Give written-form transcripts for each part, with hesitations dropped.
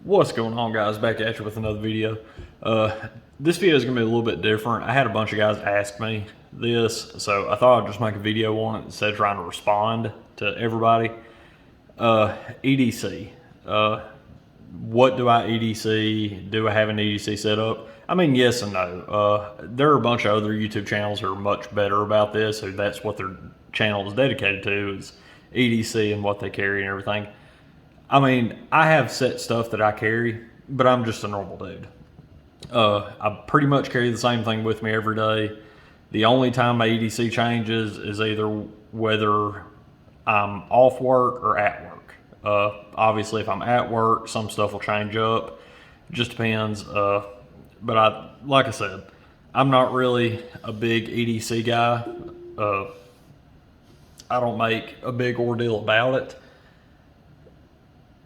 What's going on, guys? Back at you with another video. This video is going to be a little bit different. I had a bunch of guys ask me this, so I thought I'd just make a video on it instead of trying to respond to everybody. EDC. What do I EDC? Do I have an EDC set up? I mean, yes and no. There are a bunch of other YouTube channels who are much better about this, so that's what their channel is dedicated to, is EDC and what they carry and everything. I mean, I have set stuff that I carry, but I'm just a normal dude. I pretty much carry the same thing with me every day. The only time my EDC changes is either whether I'm off work or at work. Obviously, if I'm at work, some stuff will change up. It just depends. But like I said, I'm not really a big EDC guy. I don't make a big ordeal about it.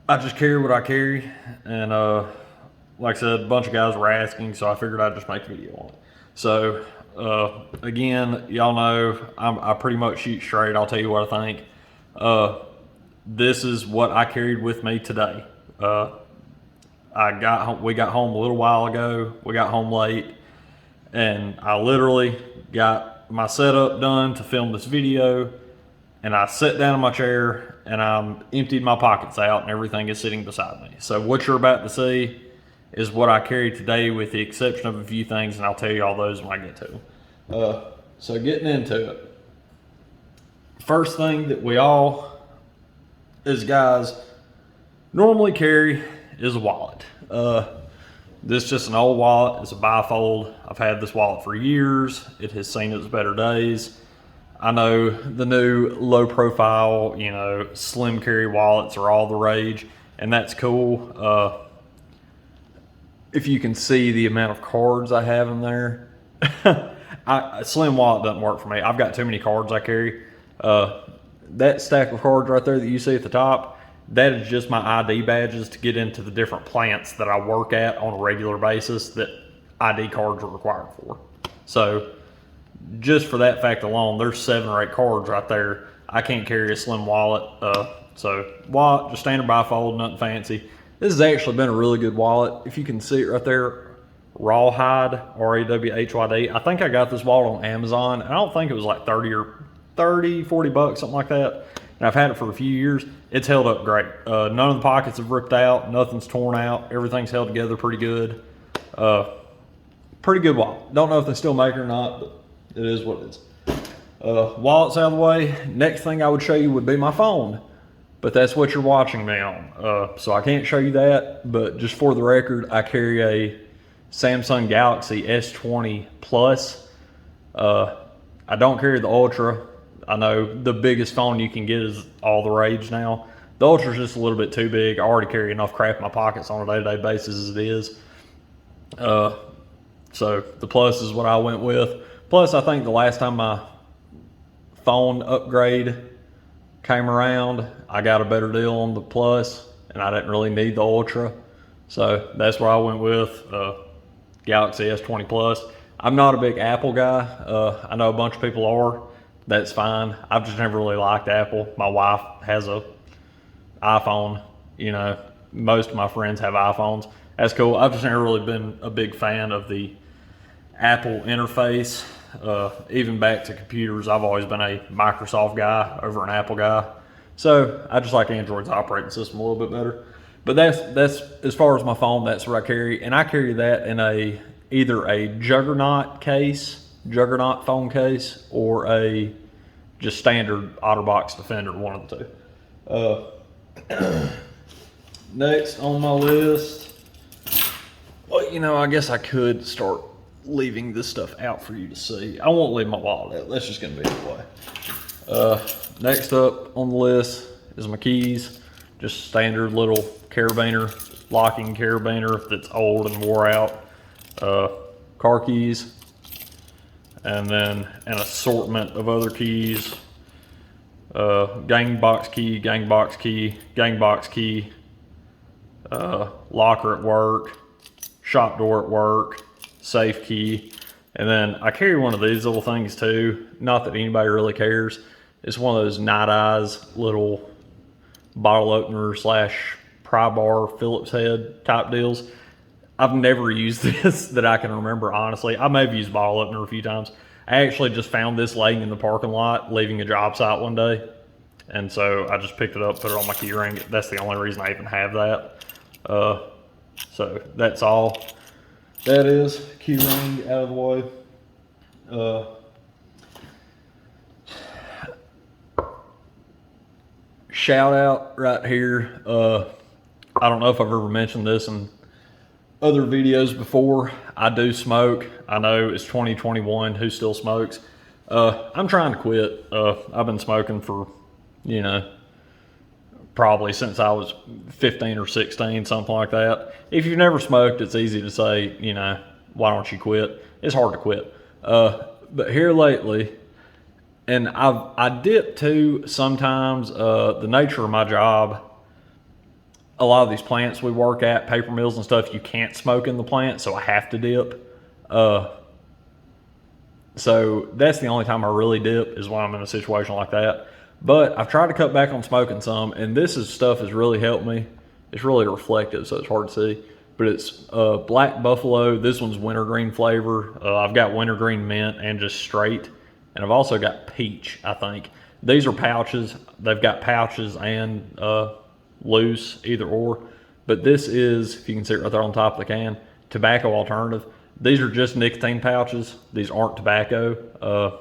I just carry what I carry, and like I said, a bunch of guys were asking, so I figured I'd just make a video on it. So again, y'all know I pretty much shoot straight. I'll tell you what I think. This is what I carried with me today. We got home a little while ago. We got home late, and I literally got my setup done to film this video, and I sat down in my chair and I emptied my pockets out, and everything is sitting beside me. So what you're about to see is what I carried today, with the exception of a few things, and I'll tell you all those when I get to them. So getting into it. First thing that we all, as guys, normally carry is a wallet. This is just an old wallet. It's a bifold. I've had this wallet for years. It has seen its better days. I know the new low profile, slim carry wallets are all the rage, and that's cool. If you can see the amount of cards I have in there, a slim wallet doesn't work for me. I've got too many cards I carry. That stack of cards right there that you see at the top, that is just my ID badges to get into the different plants that I work at on a regular basis that ID cards are required for. So just for that fact alone, there's 7 or 8 cards right there. I can't carry a slim wallet. So wallet, just standard bifold, nothing fancy. This has actually been a really good wallet. If you can see it right there, Rawhide, R-A-W-H-Y-D. I think I got this wallet on Amazon, and I don't think it was like 40 bucks, something like that. And I've had it for a few years. It's held up great. None of the pockets have ripped out. Nothing's torn out. Everything's held together pretty good. Pretty good wallet. Don't know if they still make it or not, but it is what it is. Wallet's out of the way. Next thing I would show you would be my phone, but that's what you're watching me on. So I can't show you that, but just for the record, I carry a Samsung Galaxy S20 Plus. I don't carry the Ultra. I know the biggest phone you can get is all the rage now. The Ultra's just a little bit too big. I already carry enough crap in my pockets on a day-to-day basis as it is. So the Plus is what I went with. Plus, I think the last time my phone upgrade came around, I got a better deal on the Plus, and I didn't really need the Ultra. So that's where I went with Galaxy S20 Plus. I'm not a big Apple guy. I know a bunch of people are. That's fine. I've just never really liked Apple. My wife has a iPhone. Most of my friends have iPhones. That's cool. I've just never really been a big fan of the Apple interface. Even back to computers, I've always been a Microsoft guy over an Apple guy. So I just like Android's operating system a little bit better. But that's as far as my phone, that's what I carry. And I carry that in either a Juggernaut phone case, or a just standard OtterBox Defender, one of the two. Next on my list, well, I guess I could start leaving this stuff out for you to see. I won't leave my wallet out. That's just going to be the way. Next up on the list is my keys. Just standard little carabiner, locking carabiner that's old and wore out. Car keys. And then an assortment of other keys. Gang box key, locker at work, shop door at work, safe key. And then I carry one of these little things too. Not that anybody really cares. It's one of those Night Eyes little bottle opener slash pry bar Phillips head type deals. I've never used this that I can remember, honestly. I may have used ball opener a few times. I actually just found this laying in the parking lot, leaving a job site one day. And so I just picked it up, put it on my key ring. That's the only reason I even have that. So that's all. That is key ring out of the way. Shout out right here. I don't know if I've ever mentioned this in other videos before. I do smoke. I know it's 2021. Who still smokes? I'm trying to quit. I've been smoking for, probably since I was 15 or 16, something like that. If you've never smoked, it's easy to say, why don't you quit? It's hard to quit. But here lately, and I dip too sometimes. The nature of my job, a lot of these plants we work at, paper mills and stuff, you can't smoke in the plant, so I have to dip. So that's the only time I really dip, is when I'm in a situation like that. But I've tried to cut back on smoking some, and this stuff has really helped me. It's really reflective, so it's hard to see. But it's Black Buffalo. This one's wintergreen flavor. I've got wintergreen mint and just straight. And I've also got peach, I think. These are pouches. They've got pouches and loose, either or. But this is, if you can see it right there on top of the can, tobacco alternative. These are just nicotine pouches. These aren't tobacco.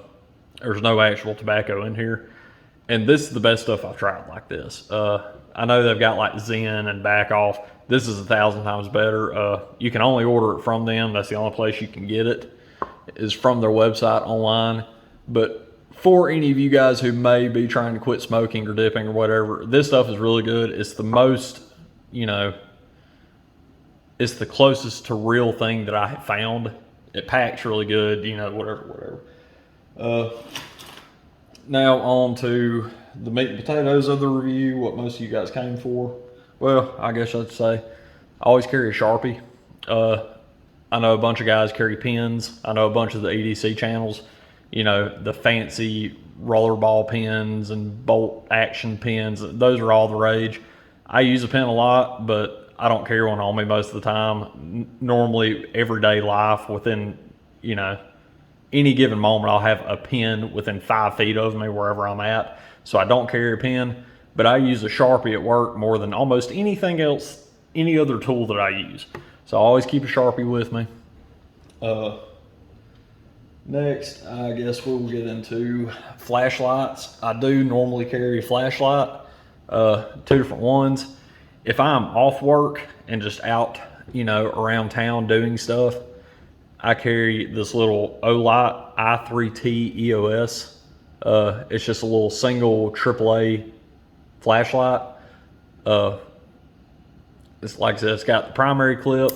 There's no actual tobacco in here. And this is the best stuff I've tried like this. I know they've got like Zen and Back Off. This is 1,000 times better. You can only order it from them. That's the only place you can get it, is from their website online. But for any of you guys who may be trying to quit smoking or dipping or whatever, this stuff is really good. It's the most, it's the closest to real thing that I have found. It packs really good, whatever. Now on to the meat and potatoes of the review, what most of you guys came for. Well, I guess I'd say I always carry a Sharpie. I know a bunch of guys carry pins. I know a bunch of the EDC channels, the fancy rollerball pins and bolt action pins. Those are all the rage. I use a pin a lot, but I don't carry one on me most of the time. Normally, everyday life, within, any given moment, I'll have a pin within 5 feet of me wherever I'm at. So I don't carry a pin, but I use a Sharpie at work more than almost anything else, any other tool that I use. So I always keep a Sharpie with me. Next, I guess we'll get into flashlights. I do normally carry a flashlight, 2 different ones. If I'm off work and just out, around town doing stuff, I carry this little Olight i3T EOS. It's just a little single AAA flashlight. It's like I said, it's got the primary clip,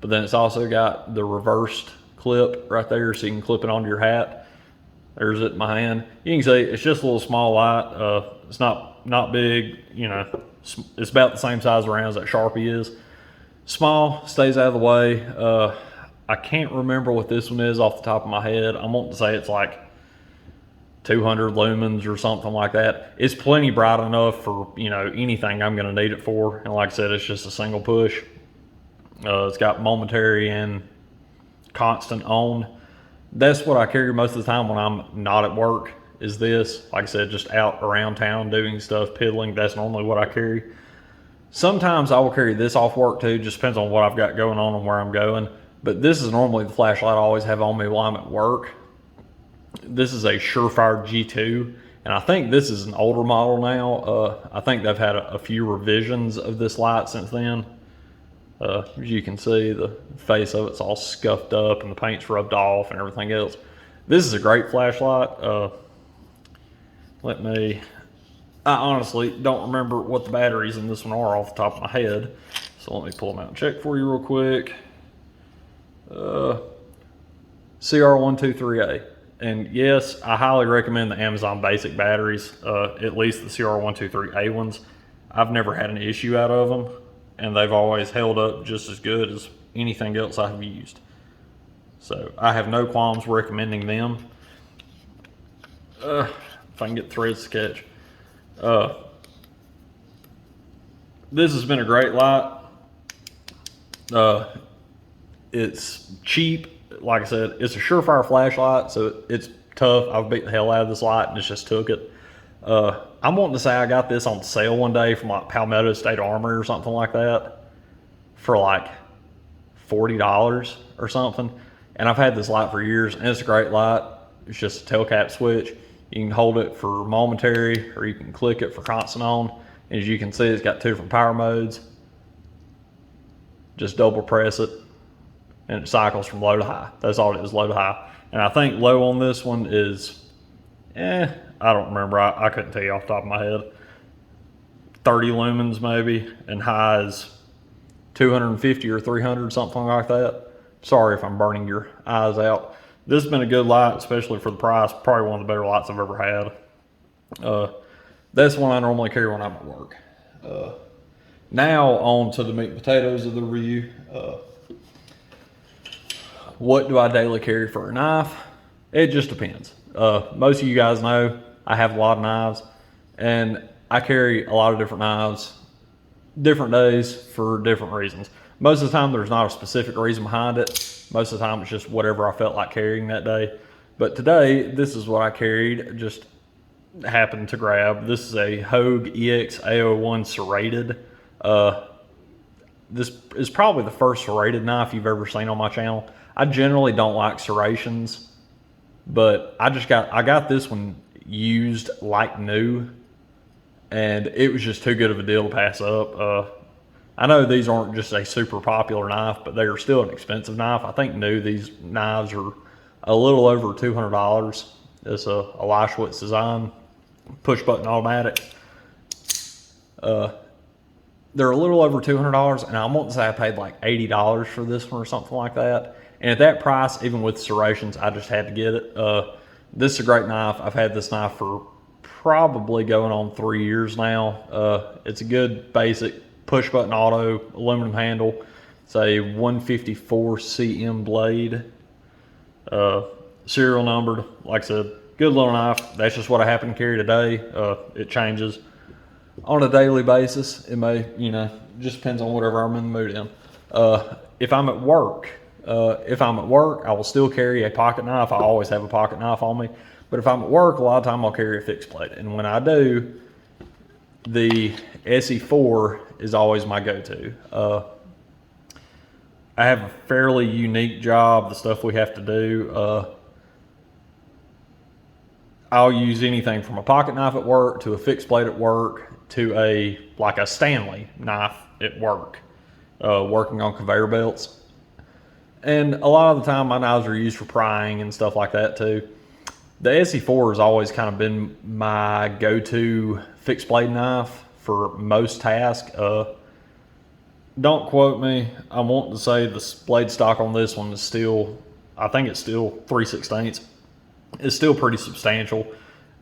but then it's also got the reversed clip right there, so you can clip it onto your hat. There's it in my hand. You can see it's just a little small light. It's not big, it's about the same size around as that Sharpie is. Small, stays out of the way. I can't remember what this one is off the top of my head. I'm wanting to say it's like 200 lumens or something like that. It's plenty bright enough for, anything I'm going to need it for. And like I said, it's just a single push. It's got momentary and constant on. That's what I carry most of the time when I'm not at work, is this. Like I said, just out around town doing stuff, piddling. That's normally what I carry. Sometimes I will carry this off work too. Just depends on what I've got going on and where I'm going. But this is normally the flashlight I always have on me while I'm at work. This is a Surefire G2, and I think this is an older model now. I think they've had a few revisions of this light since then. As you can see, the face of it's all scuffed up and the paint's rubbed off and everything else. This is a great flashlight. I honestly don't remember what the batteries in this one are off the top of my head. So let me pull them out and check for you real quick. CR123A. And yes, I highly recommend the Amazon basic batteries, at least the CR123A ones. I've never had an issue out of them, and they've always held up just as good as anything else I've used. So I have no qualms recommending them. If I can get threads to catch. this has been a great light. It's cheap. Like I said, it's a surefire flashlight, so it's tough. I've beat the hell out of this light and just took it. I'm wanting to say I got this on sale one day from like Palmetto State Armory or something like that for like $40 or something. And I've had this light for years, and it's a great light. It's just a tail cap switch. You can hold it for momentary, or you can click it for constant on. And as you can see, it's got 2 different power modes. Just double press it, and it cycles from low to high. That's all it is, low to high. And I think low on this one is, I don't remember. I couldn't tell you off the top of my head. 30 lumens maybe, and high is 250 or 300, something like that. Sorry if I'm burning your eyes out. This has been a good light, especially for the price. Probably one of the better lights I've ever had. That's one I normally carry when I'm at work. Now on to the meat and potatoes of the review. What do I daily carry for a knife? It just depends. Most of you guys know I have a lot of knives, and I carry a lot of different knives different days for different reasons. Most of the time there's not a specific reason behind it. Most of the time it's just whatever I felt like carrying that day. But today, this is what I carried, just happened to grab. This is a Hogue EX A01 serrated. This is probably the first serrated knife you've ever seen on my channel. I generally don't like serrations, but I got this one used like new, and it was just too good of a deal to pass up. I know these aren't just a super popular knife, but they are still an expensive knife. I think new, these knives are a little over $200. It's a Leischwitz design, push button automatic. They're a little over $200, and I want to say I paid like $80 for this one or something like that. And at that price, even with serrations, I just had to get it. This is a great knife. I've had this knife for probably going on 3 years now. It's a good basic push button auto, aluminum handle. It's a 154 CM blade, serial numbered. Like I said, good little knife. That's just what I happen to carry today. It changes on a daily basis. It may, just depends on whatever I'm in the mood in. If I'm at work, I will still carry a pocket knife. I always have a pocket knife on me. But if I'm at work, a lot of time I'll carry a fixed blade. And when I do, the SE4 is always my go-to. I have a fairly unique job, the stuff we have to do. I'll use anything from a pocket knife at work to a fixed blade at work to a Stanley knife at work, working on conveyor belts. And a lot of the time my knives are used for prying and stuff like that too. The SE4 has always kind of been my go-to fixed blade knife for most tasks. Don't quote me. I want to say the blade stock on this one is still, I think it's still 3/16. It's still pretty substantial.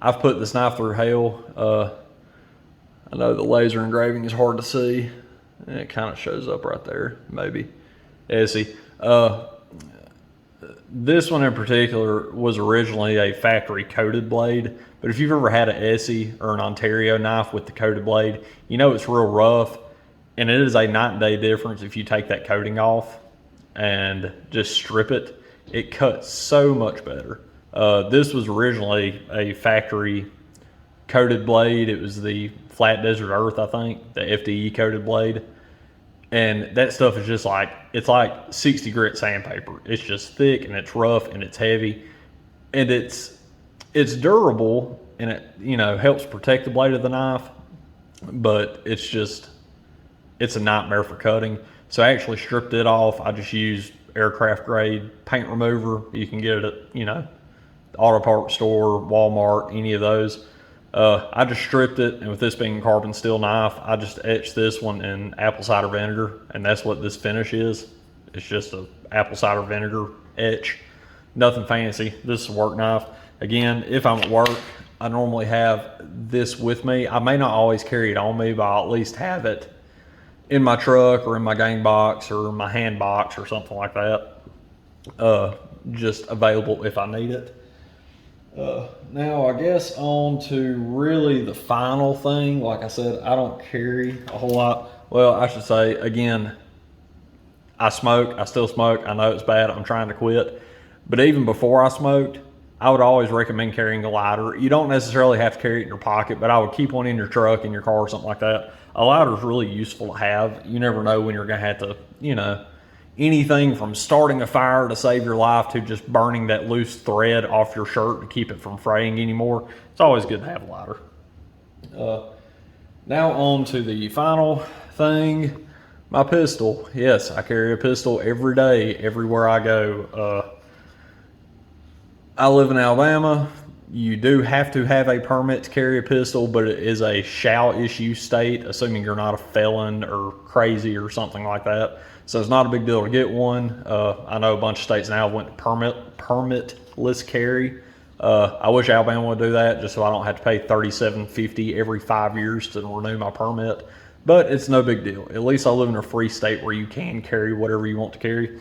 I've put this knife through hell. I know the laser engraving is hard to see. It kind of shows up right there, maybe. SE. This one in particular was originally a factory coated blade, but if you've ever had an Essie or an Ontario knife with the coated blade, you know it's real rough, and it is a night and day difference if you take that coating off and just strip it. It cuts so much better. This was originally a factory coated blade. It was the Flat Desert Earth, I think, the FDE coated blade. And that stuff is just like, it's like 60 grit sandpaper. It's just thick and it's rough and it's heavy. And it's durable, and it, helps protect the blade of the knife. But it's a nightmare for cutting. So I actually stripped it off. I just used aircraft grade paint remover. You can get it at, the auto parts store, Walmart, any of those. I just stripped it, and with this being a carbon steel knife, I just etched this one in apple cider vinegar, and that's what this finish is. It's just a apple cider vinegar etch. Nothing fancy. This is a work knife. Again, if I'm at work, I normally have this with me. I may not always carry it on me, but I'll at least have it in my truck or in my game box or my hand box or something like that. Just available if I need it. Now I guess on to really the final thing. Like I said, I don't carry a whole lot. Well, I should say, again, I smoke, I still smoke, I know it's bad, I'm trying to quit. But even before I smoked, I would always recommend carrying a lighter. You don't necessarily have to carry it in your pocket, but I would keep one in your truck, in your car, or something like that. A lighter is really useful to have. You never know when you're gonna have to, you know, anything from starting a fire to save your life to just burning that loose thread off your shirt to keep it from fraying anymore. It's always good to have a lighter. Now on to the final thing, my pistol. Yes, I carry a pistol every day, everywhere I go. I live in Alabama. You do have to have a permit to carry a pistol, but it is a shall issue state, assuming you're not a felon or crazy or something like that. So it's not a big deal to get one. I know a bunch of states now went to permitless carry. I wish Alabama would do that, just so I don't have to pay $37.50 every 5 years to renew my permit. But it's no big deal. At least I live in a free state where you can carry whatever you want to carry.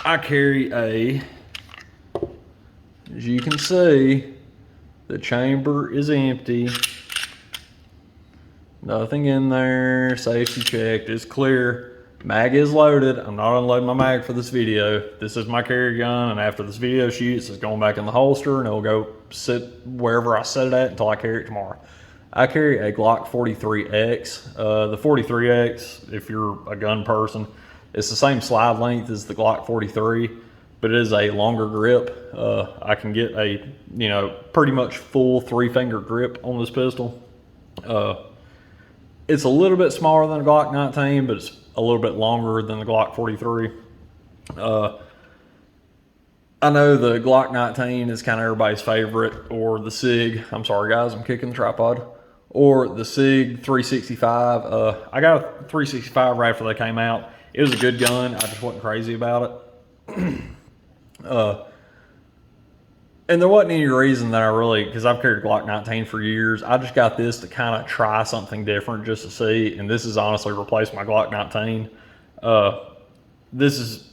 I carry as you can see, the chamber is empty. Nothing in there, safety checked, it's clear. Mag is loaded. I'm not unloading my mag for this video. This is my carry gun, and after this video shoots, it's going back in the holster, and it'll go sit wherever I set it at until I carry it tomorrow. I carry a Glock 43X. The 43X, if you're a gun person, it's the same slide length as the Glock 43, but it is a longer grip. I can get a, pretty much full 3-finger grip on this pistol. It's a little bit smaller than a Glock 19, but it's a little bit longer than the Glock 43. I know the Glock 19 is kind of everybody's favorite, or the SIG. I'm sorry guys, I'm kicking the tripod. Or the SIG 365. I got a 365 right after they came out. It was a good gun. I just wasn't crazy about it. And there wasn't any reason that I really, because I've carried a Glock 19 for years, I just got this to kind of try something different just to see, and this has honestly replaced my Glock 19. This is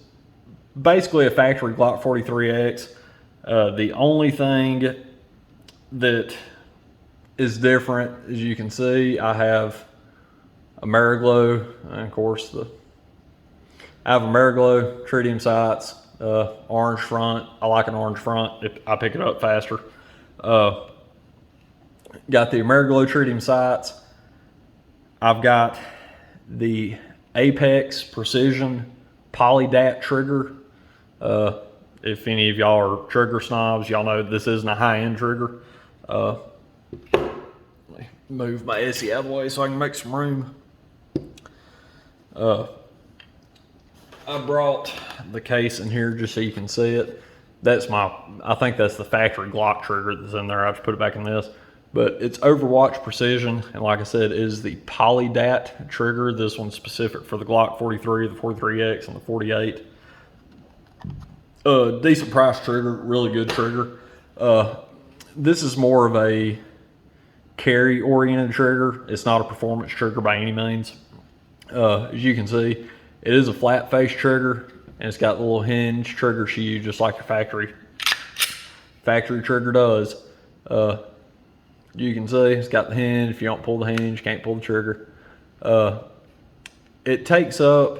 basically a factory Glock 43X. The only thing that is different, as you can see, I have a Mariglow, and of course I have a Mariglow tritium sights. Orange front. I like an orange front. I pick it up faster. Got the Mariglow tritium sights. I've got the Apex Precision Polydat trigger. If any of y'all are trigger snobs, y'all know this isn't a high-end trigger. Let me move my Essie out of the way so I can make some room. I brought the case in here just so you can see it. I think that's the factory Glock trigger that's in there. I just put it back in this. But it's Overwatch Precision, and like I said, it is the Polydat trigger. This one's specific for the Glock 43, the 43X, and the 48. Decent price trigger, really good trigger. This is more of a carry-oriented trigger. It's not a performance trigger by any means. As you can see, it is a flat face trigger, and it's got the little hinge trigger shoe just like your factory trigger does. You can see it's got the hinge. If you don't pull the hinge, you can't pull the trigger. It takes up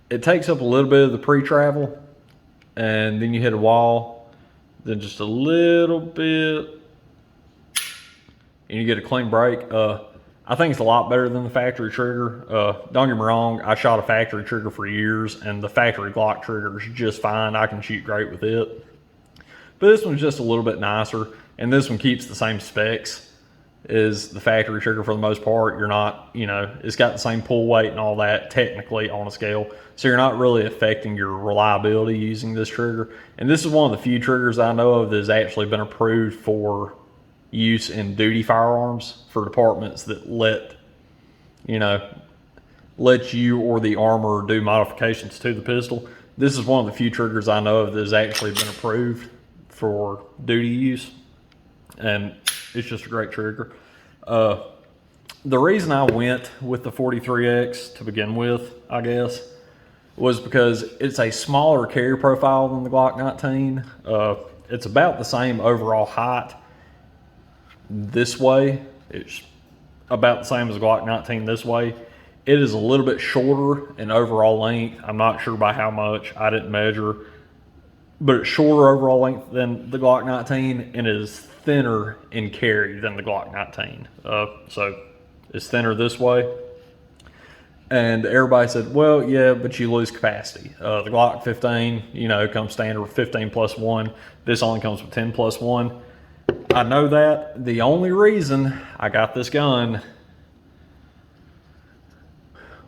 a little bit of the pre-travel, and then you hit a wall, then just a little bit, and you get a clean break. I think it's a lot better than the factory trigger. Don't get me wrong, I shot a factory trigger for years, and the factory Glock trigger is just fine. I can shoot great with it. But this one's just a little bit nicer, and this one keeps the same specs as the factory trigger for the most part. You're not, it's got the same pull weight and all that technically on a scale, so you're not really affecting your reliability using this trigger. And this is one of the few triggers I know of that has actually been approved for use in duty firearms for departments that let you or the armor do modifications to the pistol. This is one of the few triggers I know of that has actually been approved for duty use, and it's just a great trigger. The reason I went with the 43X to begin with, I guess, was because it's a smaller carry profile than the Glock 19. It's about the same overall height this way It's about the same as Glock 19 this way. It is a little bit shorter in overall length. I'm not sure by how much. I didn't measure. But it's shorter overall length than the Glock 19 and it is thinner in carry than the Glock 19. So it's thinner this way. And everybody said, well, yeah, but you lose capacity. The Glock 15, you know, comes standard with 15 plus 1. This only comes with 10 plus 1. I know that. The only reason I got this gun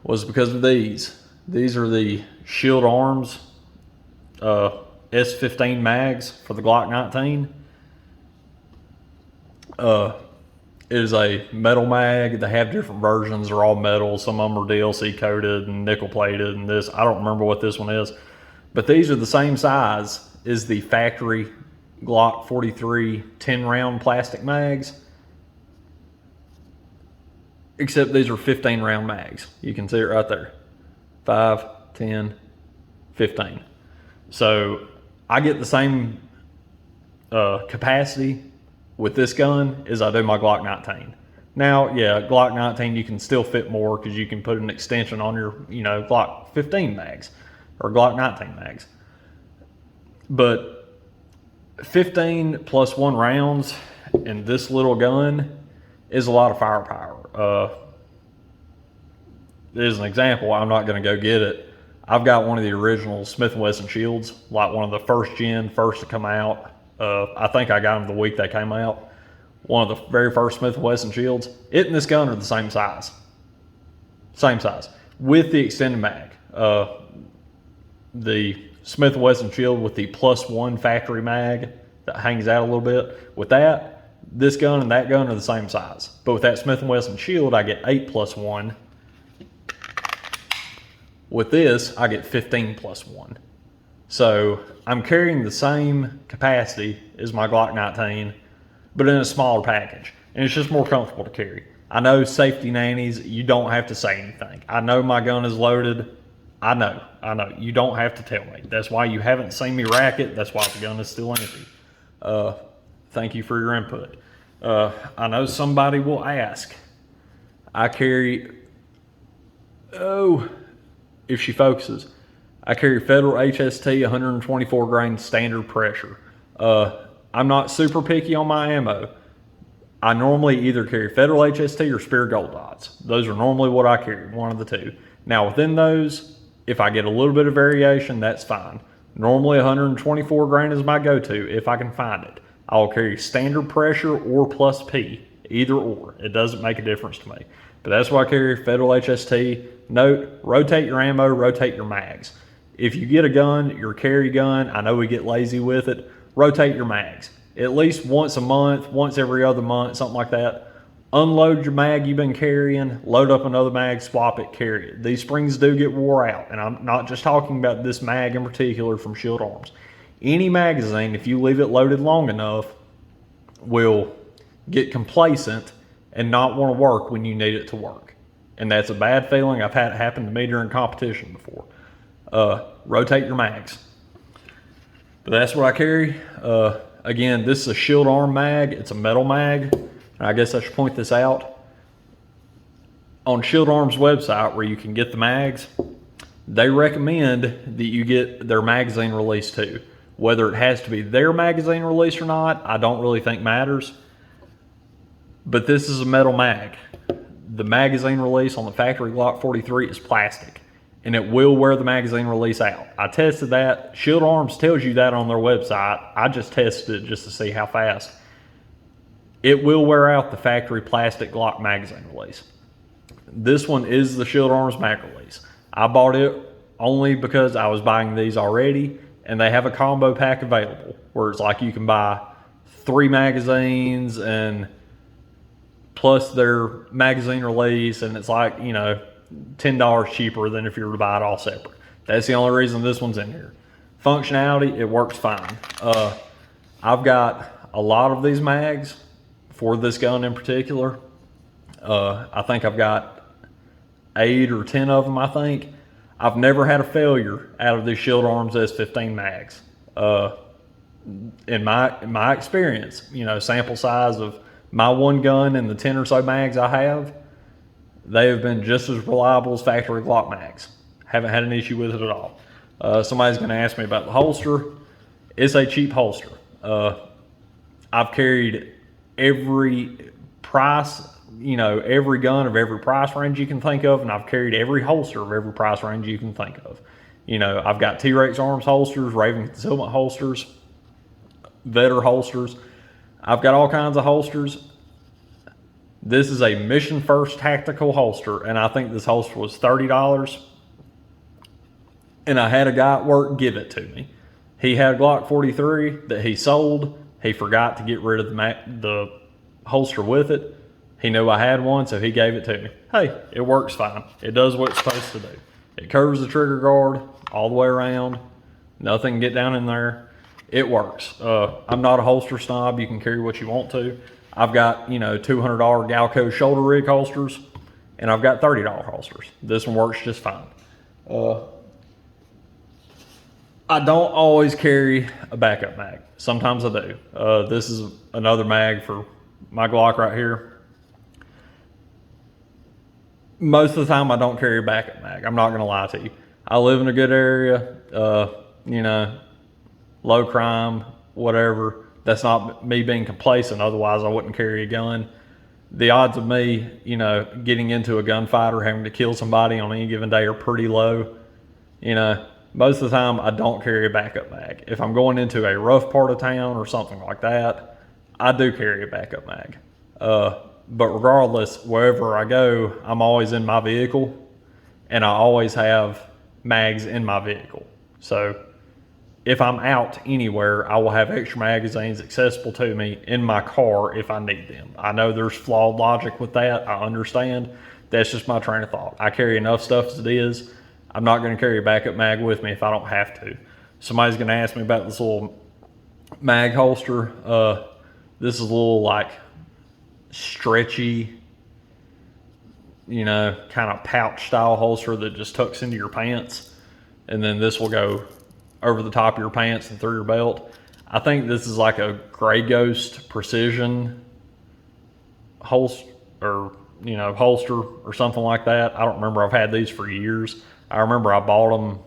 was because of these. These are the Shield Arms S15 mags for the Glock 19. It is a metal mag. They have different versions. They're all metal. Some of them are DLC coated and nickel plated and this. I don't remember what this one is. But these are the same size as the factory Glock 43 10 round plastic mags. Except these are 15 round mags. You can see it right there. 5, 10, 15. So I get the same capacity with this gun as I do my Glock 19. Now, yeah, Glock 19 you can still fit more because you can put an extension on your, you know, Glock 15 mags or Glock 19 mags. But 15 plus 1 rounds in this little gun is a lot of firepower. As an example, I'm not going to go get it. I've got one of the original Smith & Wesson Shields, like one of the first to come out. I think I got them the week they came out. One of the very first Smith & Wesson Shields. It and this gun are the same size. Same size. With the extended mag. The Smith & Wesson Shield with the +1 factory mag that hangs out a little bit. With that, this gun and that gun are the same size. But with that Smith & Wesson Shield, I get 8+1. With this, I get 15+1. So I'm carrying the same capacity as my Glock 19, but in a smaller package. And it's just more comfortable to carry. I know safety nannies, you don't have to say anything. I know my gun is loaded. I know. You don't have to tell me. That's why you haven't seen me rack it. That's why the gun is still empty. Thank you for your input. I know somebody will ask. I carry, if she focuses, I carry Federal HST 124 grain standard pressure. I'm not super picky on my ammo. I normally either carry Federal HST or Spear Gold Dots. Those are normally what I carry, one of the two. Now within those, if I get a little bit of variation, that's fine. Normally 124 grain is my go-to if I can find it. I'll carry standard pressure or plus P, either or. It doesn't make a difference to me. But that's why I carry Federal HST. Note, rotate your ammo, rotate your mags. If you get a gun, your carry gun, I know we get lazy with it, rotate your mags. At least once a month, once every other month, something like that. Unload your mag you've been carrying, load up another mag, swap it, carry it. These springs do get wore out, and I'm not just talking about this mag in particular from Shield Arms. Any magazine, if you leave it loaded long enough, will get complacent and not want to work when you need it to work. And that's a bad feeling. I've had it happen to me during competition before. Rotate your mags. But that's what I carry. Again, this is a Shield Arm mag. It's a metal mag. And I guess I should point this out. On Shield Arm's website where you can get the mags, they recommend that you get their magazine release too. Whether it has to be their magazine release or not, I don't really think matters. But this is a metal mag. The magazine release on the factory Glock 43 is plastic, and it will wear the magazine release out. I tested that. Shield Arms tells you that on their website. I just tested it just to see how fast. It will wear out the factory plastic Glock magazine release. This one is the Shield Arms mag release. I bought it only because I was buying these already, and they have a combo pack available where it's like you can buy 3 magazines and plus their magazine release, and it's like, you know, $10 cheaper than if you were to buy it all separate. That's the only reason this one's in here. Functionality, it works fine. I've got a lot of these mags for this gun in particular. I think I've got 8 or 10 of them, I think. I've never had a failure out of these Shield Arms S15 mags. In my experience, you know, sample size of My one gun and the 10 or so mags I have, they have been just as reliable as factory Glock mags. Haven't had an issue with it at all. Somebody's going to ask me about the holster. It's a cheap holster. I've carried every price, every gun of every price range you can think of, and I've carried every holster of every price range you can think of. I've got T-Rex Arms holsters, Raven Concealment holsters, Vetter holsters. I've got all kinds of holsters. This is a Mission First tactical holster, and I think this holster was $30. And I had a guy at work give it to me. He had a Glock 43 that he sold. He forgot to get rid of the holster with it. He knew I had one, so he gave it to me. Hey, it works fine. It does what it's supposed to do. It curves the trigger guard all the way around. Nothing can get down in there. It works. I'm not a holster snob. You can carry what you want to. I've got, $200 Galco shoulder rig holsters, and I've got $30 holsters. This one works just fine. I don't always carry a backup mag. Sometimes I do. This is another mag for my Glock right here. Most of the time I don't carry a backup mag. I'm not gonna lie to you. I live in a good area, low crime, whatever. That's not me being complacent, otherwise I wouldn't carry a gun. The odds of me, getting into a gunfight or having to kill somebody on any given day are pretty low. Most of the time I don't carry a backup mag. If I'm going into a rough part of town or something like that, I do carry a backup mag. But regardless, wherever I go, I'm always in my vehicle, and I always have mags in my vehicle. So if I'm out anywhere, I will have extra magazines accessible to me in my car if I need them. I know there's flawed logic with that. I understand. That's just my train of thought. I carry enough stuff as it is. I'm not going to carry a backup mag with me if I don't have to. Somebody's going to ask me about this little mag holster. This is a little like stretchy, kind of pouch style holster that just tucks into your pants. And then this will go over the top of your pants and through your belt. I think this is like a Grey Ghost Precision holster or something like that. I don't remember. I've had these for years. I remember I bought them.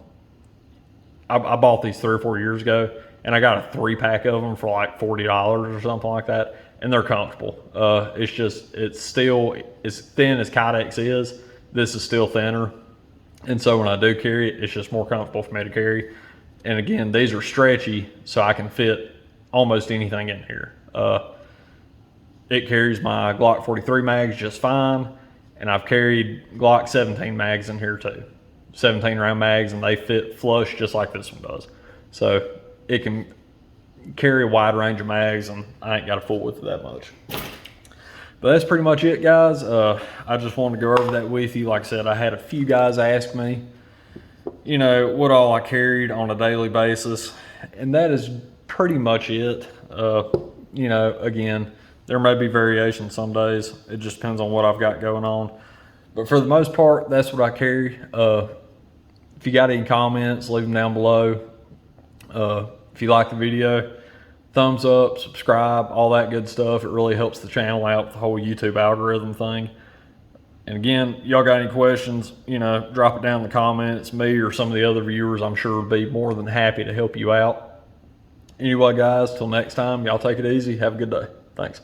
I bought these 3 or 4 years ago, and I got a 3-pack of them for like $40 or something like that. And they're comfortable. It's still as thin as Kydex is. This is still thinner. And so when I do carry it, it's just more comfortable for me to carry. And again, these are stretchy, so I can fit almost anything in here. It carries my Glock 43 mags just fine, and I've carried Glock 17 mags in here too. 17 round mags, and they fit flush just like this one does. So it can carry a wide range of mags, and I ain't got to fool with it that much. But that's pretty much it, guys. I just wanted to go over that with you. Like I said, I had a few guys ask me, what all I carried on a daily basis, and that is pretty much it. Again, there may be variations some days. It just depends on what I've got going on. But for the most part, that's what I carry. If you got any comments, leave them down below. If you like the video, thumbs up, subscribe, all that good stuff. It really helps the channel out with the whole YouTube algorithm thing. And again, y'all got any questions, drop it down in the comments. Me or some of the other viewers, I'm sure, would be more than happy to help you out. Anyway, guys, till next time, y'all take it easy. Have a good day. Thanks.